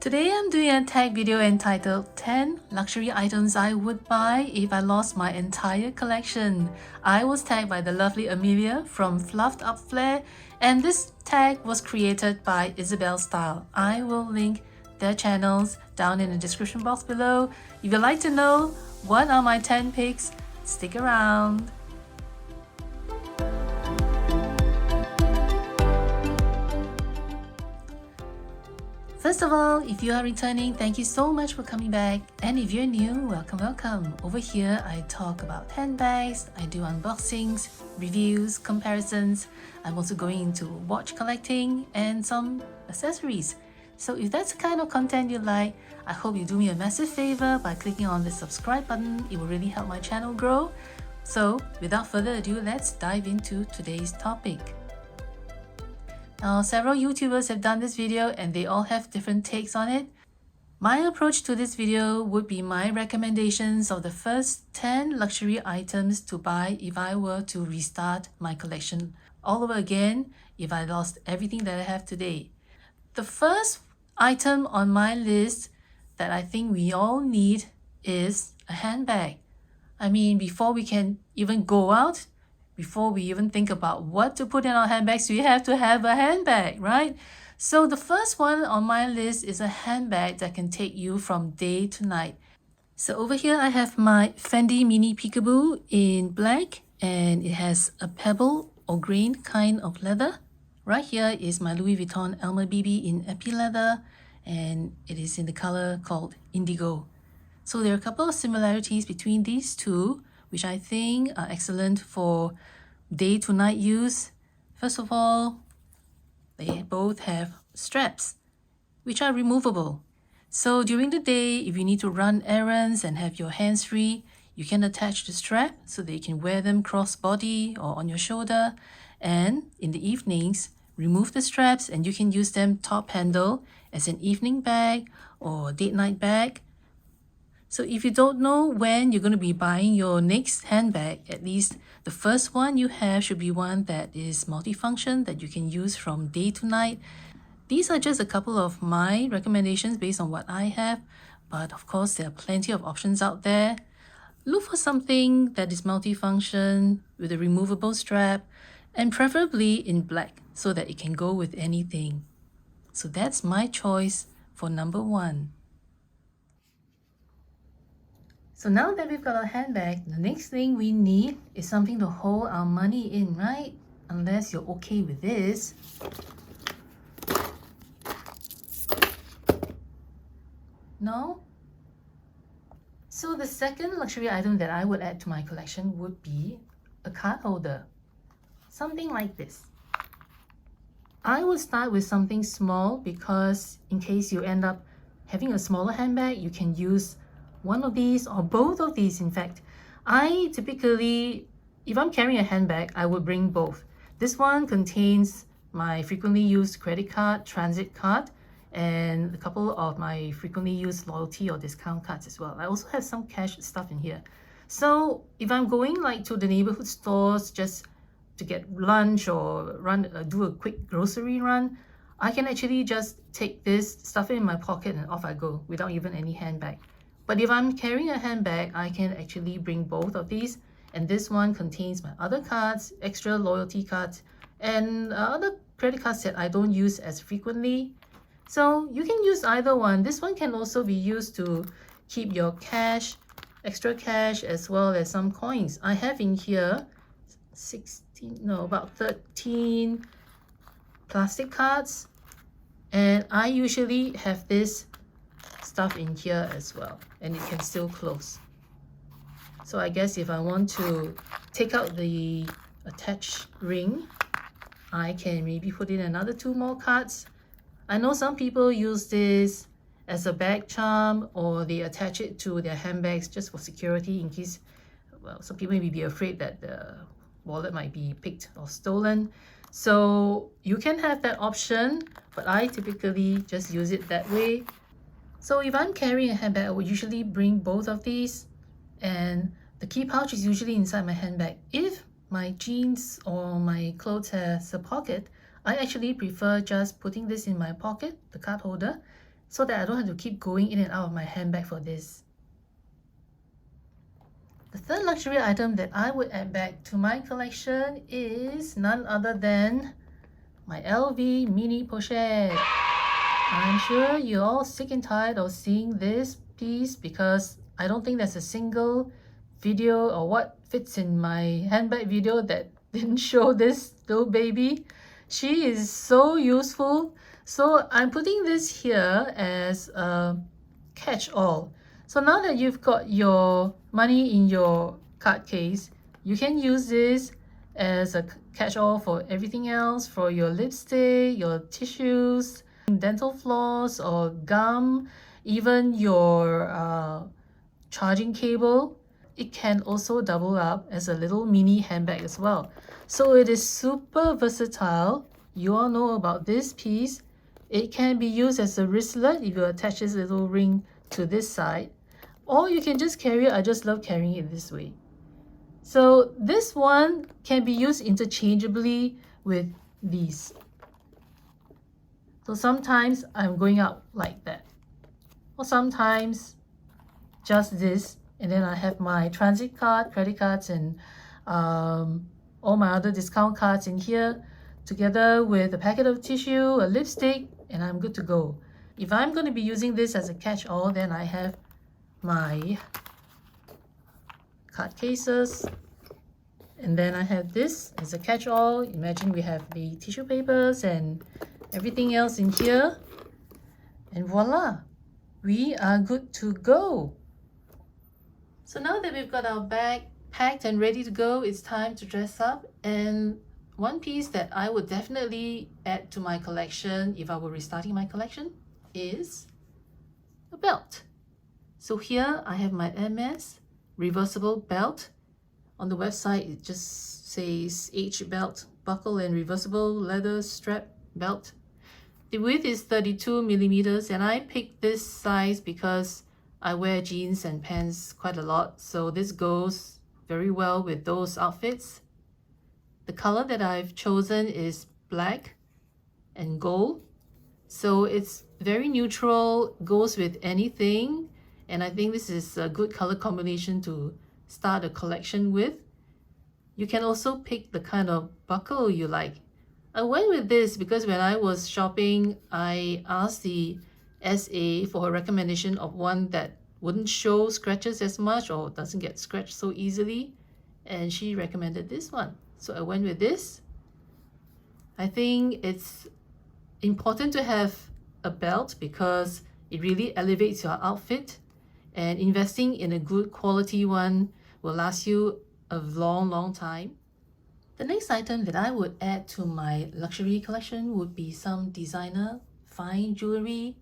Today I'm doing a tag video entitled 10 luxury items I would buy if I lost my entire collection. I was tagged by the lovely Amelia from Fluffed Up Flair, and this tag was created by Isabelle Style. I will link their channels down in the description box below. If you'd like to know what are my 10 picks, stick around. First of all, if you are returning, thank you so much for coming back. And if you're new, welcome. Over here, I talk about handbags, I do unboxings, reviews, comparisons. I'm also going into watch collecting and some accessories. So if that's the kind of content you like, I hope you do me a massive favor by clicking on the subscribe button. It will really help my channel grow. So without further ado, let's dive into today's topic. Now, several YouTubers have done this video and they all have different takes on it. My approach to this video would be my recommendations of the first 10 luxury items to buy if I were to restart my collection all over again if I lost everything that I have today. The first item on my list that I think we all need is a handbag. I mean, before we can even go out, before we even think about what to put in our handbags, we have to have a handbag, right? So the first one on my list is a handbag that can take you from day to night. So over here I have my Fendi Mini Peekaboo in black, and it has a pebble or grain kind of leather. Right here is my Louis Vuitton Alma BB in epi leather, and it is in the color called indigo. So there are a couple of similarities between these two, which I think are excellent for day to night use. First of all, they both have straps, which are removable. So during the day, if you need to run errands and have your hands free, you can attach the strap so that you can wear them cross-body or on your shoulder. And in the evenings, remove the straps and you can use them top handle as an evening bag or date night bag. So if you don't know when you're going to be buying your next handbag, at least the first one you have should be one that is multifunction, that you can use from day to night. These are just a couple of my recommendations based on what I have, but of course there are plenty of options out there. Look for something that is multifunction with a removable strap, and preferably in black so that it can go with anything. So that's my choice for number one. So now that we've got our handbag, the next thing we need is something to hold our money in, right? Unless you're okay with this. No? So the second luxury item that I would add to my collection would be a card holder. Something like this. I would start with something small because in case you end up having a smaller handbag, you can use one of these or both of these. In fact, I typically, if I'm carrying a handbag, I would bring both. This one contains my frequently used credit card, transit card, and a couple of my frequently used loyalty or discount cards as well. I also have some cash stuff in here. So if I'm going like to the neighborhood stores just to get lunch or do a quick grocery run, I can actually just take this, stuff it in my pocket, and off I go without even any handbag. But if I'm carrying a handbag, I can actually bring both of these. And this one contains my other cards, extra loyalty cards, and other credit cards that I don't use as frequently. So you can use either one. This one can also be used to keep your cash, extra cash, as well as some coins. I have in here about 13 plastic cards. And I usually have this stuff in here as well, and it can still close. So I guess if I want to take out the attached ring, I can maybe put in another 2 more cards. I know some people use this as a bag charm, or they attach it to their handbags just for security in case, well, some people may be afraid that the wallet might be picked or stolen. So you can have that option, but I typically just use it that way. So if I'm carrying a handbag, I would usually bring both of these, and the key pouch is usually inside my handbag. If my jeans or my clothes has a pocket, I actually prefer just putting this in my pocket, the card holder, so that I don't have to keep going in and out of my handbag for this. The third luxury item that I would add back to my collection is none other than my LV mini pochette. I'm sure you're all sick and tired of seeing this piece because I don't think there's a single video or what fits in my handbag video that didn't show this little baby. She is so useful. So I'm putting this here as a catch-all. So now that you've got your money in your card case, you can use this as a catch-all for everything else, for your lipstick, your tissues, dental floss or gum, even your charging cable. It can also double up as a little mini handbag as well. So it is super versatile. You all know about this piece. It can be used as a wristlet if you attach this little ring to this side, or you can just carry it. I just love carrying it this way. So this one can be used interchangeably with these. So sometimes I'm going out like that, or sometimes just this, and then I have my transit card, credit cards, and all my other discount cards in here, together with a packet of tissue, a lipstick, and I'm good to go. If I'm going to be using this as a catch-all, then I have my card cases, and then I have this as a catch-all. Imagine we have the tissue papers and everything else in here, and voila, we are good to go. So now that we've got our bag packed and ready to go, it's time to dress up. And one piece that I would definitely add to my collection if I were restarting my collection is a belt. So here I have my Hermes reversible belt. On the website it just says H belt, buckle and reversible leather strap belt. The width is 32 millimeters, and I picked this size because I wear jeans and pants quite a lot, so this goes very well with those outfits. The color that I've chosen is black and gold, so it's very neutral, goes with anything, and I think this is a good color combination to start a collection with. You can also pick the kind of buckle you like. I went with this because when I was shopping, I asked the SA for her recommendation of one that wouldn't show scratches as much or doesn't get scratched so easily, and she recommended this one. So I went with this. I think it's important to have a belt because it really elevates your outfit, and investing in a good quality one will last you a long time. The next item that I would add to my luxury collection would be some designer fine jewelry.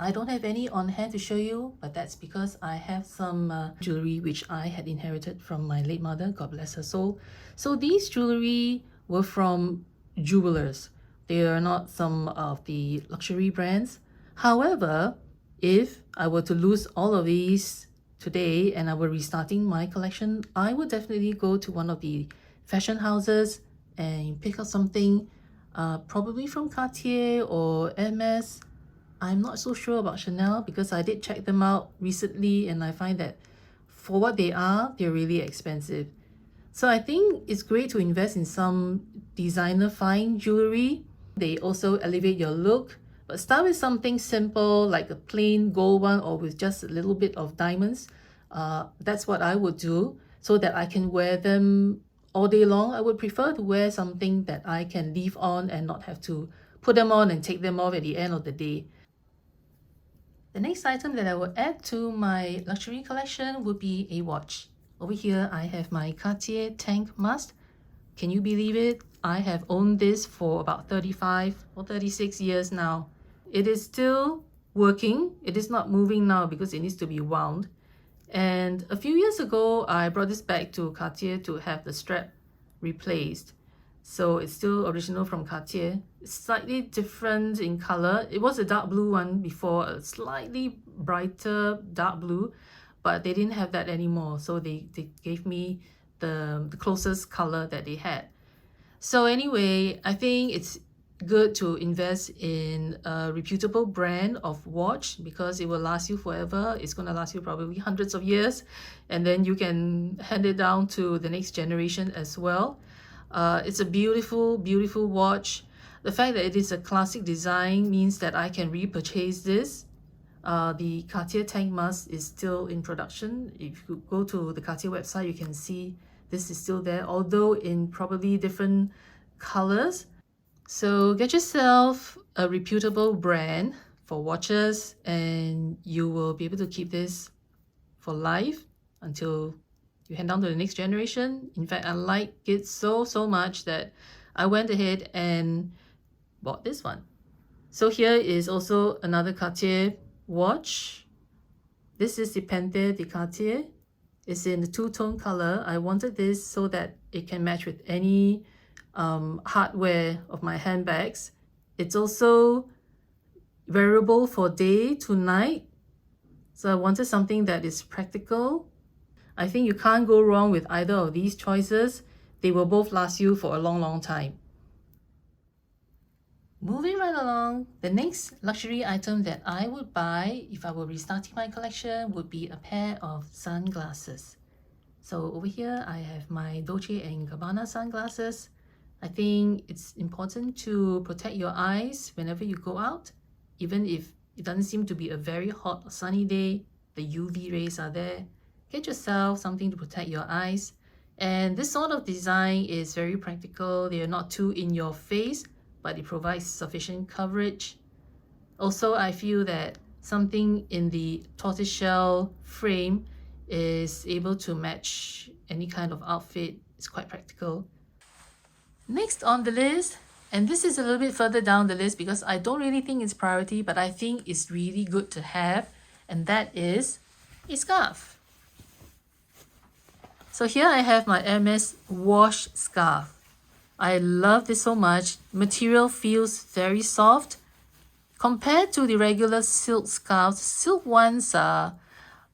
I don't have any on hand to show you, but that's because I have some jewelry which I had inherited from my late mother, God bless her soul. So these jewelry were from jewelers. They are not some of the luxury brands. However, if I were to lose all of these today and I were restarting my collection, I would definitely go to one of the fashion houses and pick up something, probably from Cartier or Hermes. I'm not so sure about Chanel because I did check them out recently and I find that for what they are, they're really expensive. So I think it's great to invest in some designer fine jewelry. They also elevate your look, but start with something simple like a plain gold one or with just a little bit of diamonds. That's what I would do so that I can wear them all day long. I would prefer to wear something that I can leave on and not have to put them on and take them off at the end of the day. The next item that I will add to my luxury collection would be a watch. Over here I have my Cartier Tank Must. Can you believe it? I have owned this for about 35 or 36 years now. It is still working. It is not moving now because it needs to be wound. And a few years ago, I brought this back to Cartier to have the strap replaced. So it's still original from Cartier. It's slightly different in color. It was a dark blue one before, a slightly brighter dark blue, but they didn't have that anymore. So they gave me the closest color that they had. So anyway, I think it's good to invest in a reputable brand of watch because it will last you forever. It's going to last you probably hundreds of years, and then you can hand it down to the next generation as well. It's a beautiful, beautiful watch. The fact that it is a classic design means that I can repurchase this. The Cartier tank mask is still in production. If you go to the Cartier website, you can see this is still there, although in probably different colors. So get yourself a reputable brand for watches and you will be able to keep this for life until you hand down to the next generation. In fact, I like it so much that I went ahead and bought this one. So here is also another Cartier watch. This is the Pente de Cartier. It's in the two-tone color. I wanted this so that it can match with any hardware of my handbags. It's also wearable for day to night. So I wanted something that is practical. I think you can't go wrong with either of these choices. They will both last you for a long time. Moving right along, the next luxury item that I would buy if I were restarting my collection would be a pair of sunglasses. So over here, I have my Dolce & Gabbana sunglasses. I think it's important to protect your eyes whenever you go out. Even if it doesn't seem to be a very hot or sunny day, the UV rays are there. Get yourself something to protect your eyes. And this sort of design is very practical. They are not too in your face, but it provides sufficient coverage. Also, I feel that something in the tortoiseshell frame is able to match any kind of outfit. It's quite practical. Next on the list, and this is a little bit further down the list because I don't really think it's priority, but I think it's really good to have, and that is a scarf. So here I have my Hermes wash scarf. I love this so much. Material feels very soft. Compared to the regular silk scarves, silk ones are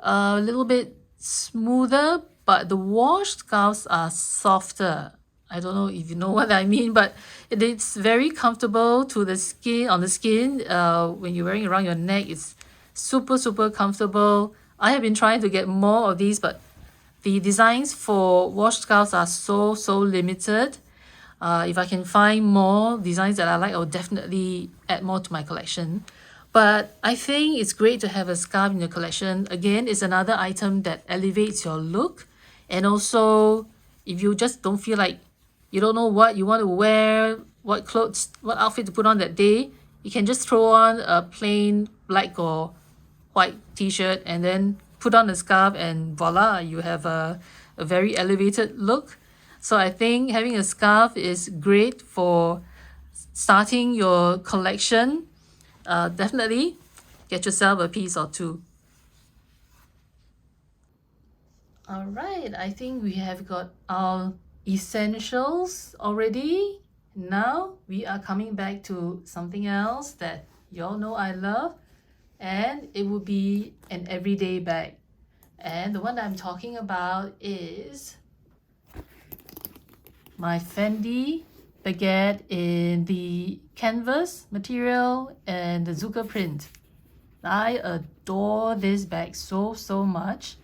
a little bit smoother, but the wash scarves are softer. I don't know if you know what I mean, but it's very comfortable to the skin, on the skin. When you're wearing around your neck, it's super comfortable. I have been trying to get more of these, but the designs for wash scarves are so limited. If I can find more designs that I like, I'll definitely add more to my collection. But I think it's great to have a scarf in your collection. Again, it's another item that elevates your look. And also, if you just don't feel like, you don't know what you want to wear, what clothes, what outfit to put on that day, you can just throw on a plain black or white t-shirt and then put on a scarf and voila, you have a very elevated look. So I think having a scarf is great for starting your collection. Definitely get yourself a piece or two. All right, I think we have got our essentials already. Now we are coming back to something else that y'all know I love, and it would be an everyday bag. And the one that I'm talking about is my Fendi Baguette in the canvas material and the Zucca print. I adore this bag so much.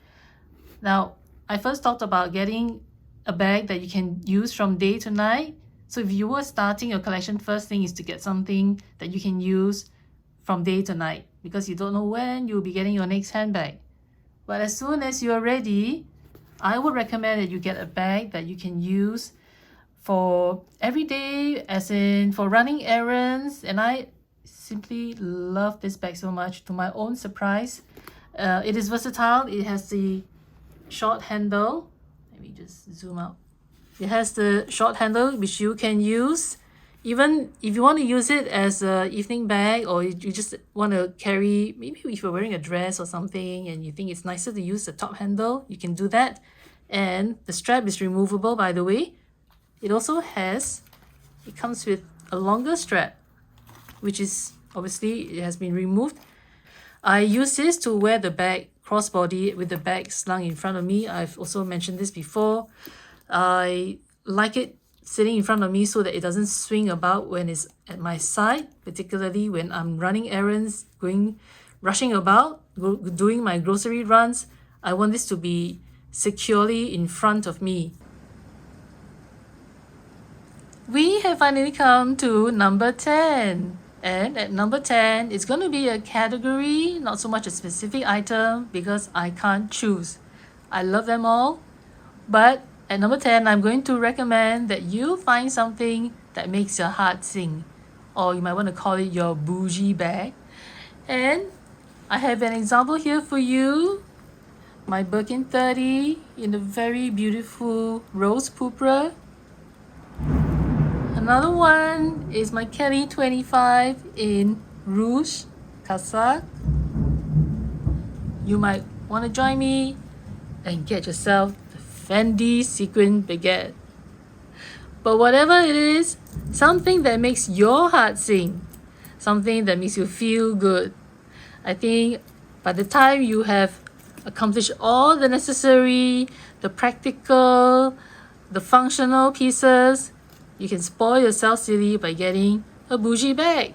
Now, I first talked about getting a bag that you can use from day to night. So if you were starting your collection, first thing is to get something that you can use from day to night because you don't know when you'll be getting your next handbag. But as soon as you're ready, I would recommend that you get a bag that you can use for every day, as in for running errands. And I simply love this bag so much, to my own surprise. It is versatile. It has the short handle. Let me just zoom out. It has the short handle which you can use even if you want to use it as an evening bag, or you just want to carry, maybe if you're wearing a dress or something and you think it's nicer to use the top handle, you can do that. And the strap is removable, by the way. It comes with a longer strap, which is obviously, it has been removed. I use this to wear the bag crossbody with the bag slung in front of me. I've also mentioned this before. I like it sitting in front of me so that it doesn't swing about when it's at my side, particularly when I'm running errands, rushing about, doing my grocery runs. I want this to be securely in front of me. We have finally come to number 10. And at number 10, it's going to be a category, not so much a specific item, because I can't choose. I love them all. But at number 10, I'm going to recommend that you find something that makes your heart sing. Or you might want to call it your bougie bag. And I have an example here for you. My Birkin 30 in a very beautiful rose purple. Another one is my Kelly 25 in Rouge Cassac. You might want to join me and get yourself the Fendi sequin baguette. But whatever it is, something that makes your heart sing, something that makes you feel good. I think by the time you have accomplished all the necessary, the practical, the functional pieces, you can spoil yourself silly by getting a bougie bag.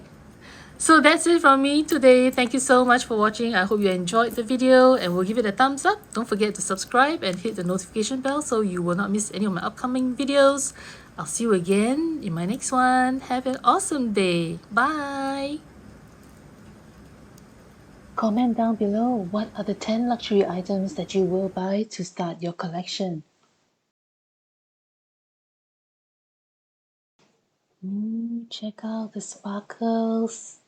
So that's it from me today. Thank you so much for watching. I hope you enjoyed the video and will give it a thumbs up. Don't forget to subscribe and hit the notification bell so you will not miss any of my upcoming videos. I'll see you again in my next one. Have an awesome day. Bye. Comment down below what are the 10 luxury items that you will buy to start your collection. Check out the sparkles.